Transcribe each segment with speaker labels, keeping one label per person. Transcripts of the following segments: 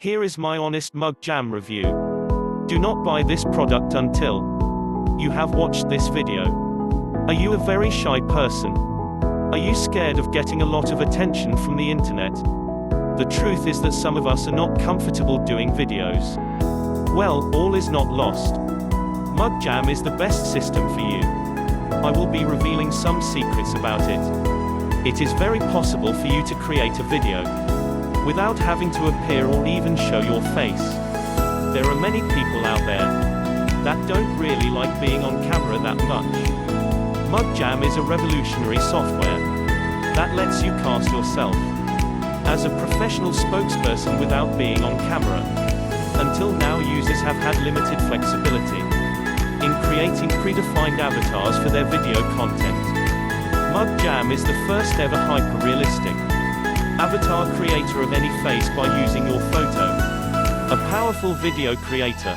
Speaker 1: Here is my honest Mugjam review. Do not buy this product until you have watched this video. Are you a very shy person? Are you scared of getting a lot of attention from the internet? The truth is that some of us are not comfortable doing videos. Well, all is not lost. Mugjam is the best system for you. I will be revealing some secrets about it. It is very possible for you to create a video without having to appear or even show your face. There are many people out there that don't really like being on camera that much. Mugjam is a revolutionary software that lets you cast yourself as a professional spokesperson without being on camera. Until now, users have had limited flexibility in creating predefined avatars for their video content. Mugjam is the first ever hyper-realistic avatar creator of any face by using your photo. A powerful video creator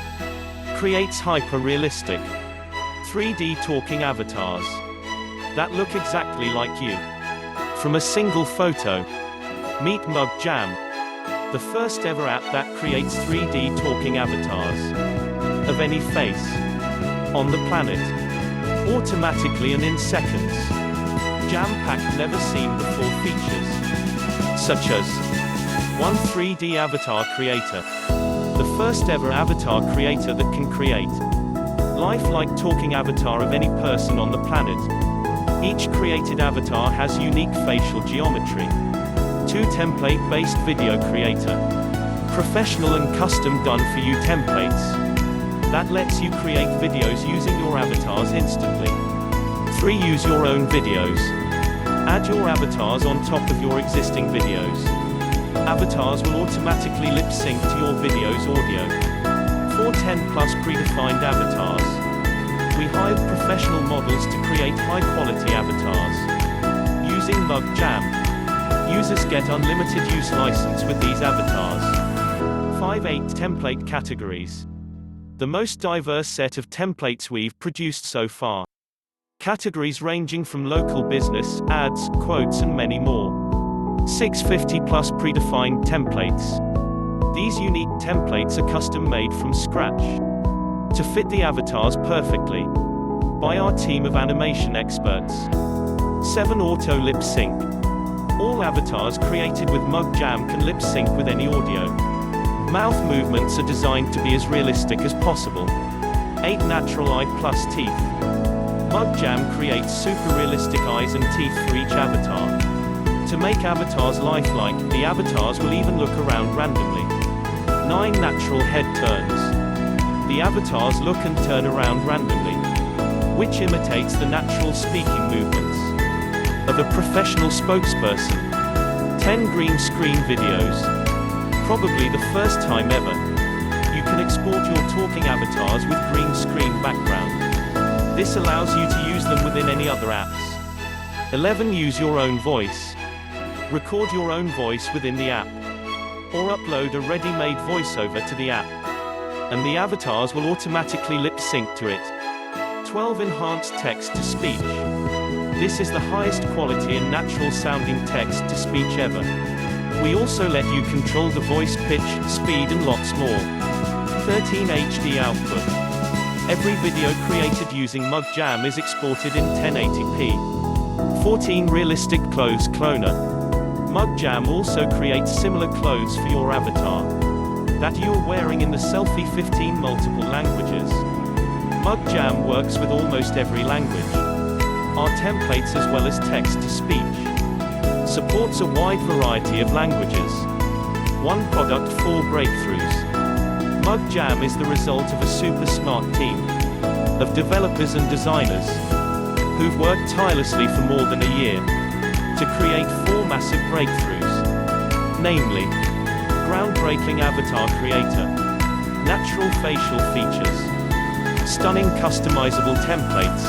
Speaker 1: creates hyper-realistic 3D talking avatars that look exactly like you from a single photo. Meet Mugjam, the first ever app that creates 3D talking avatars of any face on the planet, automatically and in seconds. Jam-packed never-seen-before features, such as 1 3D avatar creator, the first ever avatar creator that can create lifelike talking avatar of any person on the planet. Each created avatar has unique facial geometry. 2 template-based video creator, professional and custom done-for-you templates that lets you create videos using your avatars instantly. 3 use your own videos. Add your avatars on top of your existing videos. Avatars will automatically lip-sync to your video's audio. 4 10+ predefined avatars. We hired professional models to create high-quality avatars. Using Mugjam, users get unlimited use license with these avatars. 8 template categories. The most diverse set of templates we've produced so far. Categories ranging from local business, ads, quotes and many more. 50+ predefined templates. These unique templates are custom made from scratch to fit the avatars perfectly by our team of animation experts. 7 auto lip sync. All avatars created with Mugjam can lip sync with any audio. Mouth movements are designed to be as realistic as possible. 8 natural eye plus teeth. Mugjam creates super realistic eyes and teeth for each avatar. To make avatars lifelike, the avatars will even look around randomly. 9 natural head turns. The avatars look and turn around randomly, which imitates the natural speaking movements of a professional spokesperson. 10 green screen videos. Probably the first time ever, you can export your talking avatars with green screen background. This allows you to use them within any other apps. 11 use your own voice. Record your own voice within the app, or upload a ready-made voiceover to the app, and the avatars will automatically lip-sync to it. 12 enhanced text-to-speech. This is the highest quality and natural-sounding text-to-speech ever. We also let you control the voice pitch, speed and lots more. 13 HD output. Every video created using Mugjam is exported in 1080p. 14 realistic clothes cloner. Mugjam also creates similar clothes for your avatar that you're wearing in the selfie. 15 multiple languages. Mugjam works with almost every language. Our templates as well as text-to-speech. Supports a wide variety of languages. 1 product, 4 breakthroughs. Mugjam is the result of a super smart team of developers and designers who've worked tirelessly for more than a year to create 4 massive breakthroughs. Namely, groundbreaking avatar creator, natural facial features, stunning customizable templates,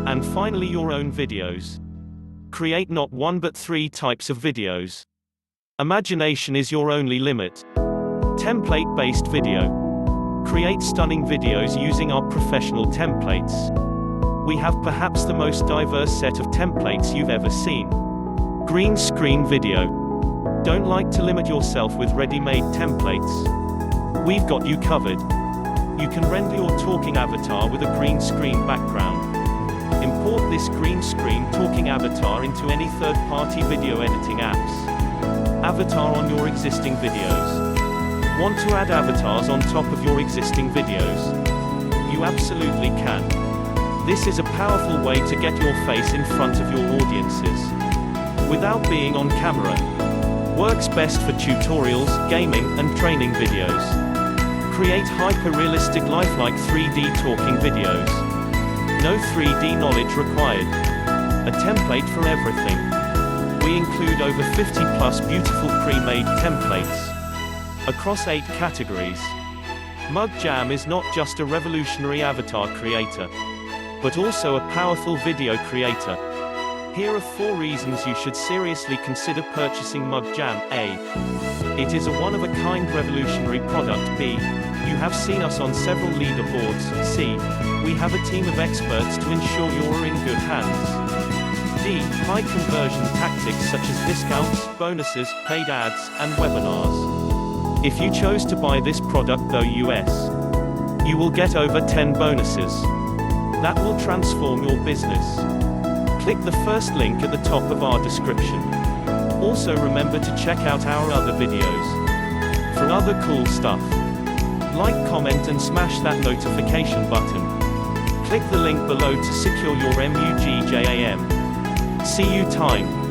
Speaker 1: and finally your own videos. Create not 1 but 3 types of videos. Imagination is your only limit. Template-based video. Create stunning videos using our professional templates. We have perhaps the most diverse set of templates you've ever seen. Green screen video. Don't like to limit yourself with ready-made templates? We've got you covered. You can render your talking avatar with a green screen background. Import this green screen talking avatar into any third-party video editing apps. Avatar on your existing videos. Want to add avatars on top of your existing videos? You absolutely can. This is a powerful way to get your face in front of your audiences without being on camera. Works best for tutorials, gaming, and training videos. Create hyper-realistic lifelike 3D talking videos. No 3D knowledge required. A template for everything. We include over 50 plus beautiful pre-made templates across 8 categories. Mugjam is not just a revolutionary avatar creator, but also a powerful video creator. Here are 4 reasons you should seriously consider purchasing Mugjam. A. It is a one-of-a-kind revolutionary product. B. You have seen us on several leaderboards. C. We have a team of experts to ensure you're in good hands. D. High conversion tactics such as discounts, bonuses, paid ads, and webinars. If you chose to buy this product though you will get over 10 bonuses that will transform your business. Click the first link at the top of our description. Also remember to check out our other videos for other cool stuff. Like, comment and smash that notification button. Click the link below to secure your Mugjam. See you time.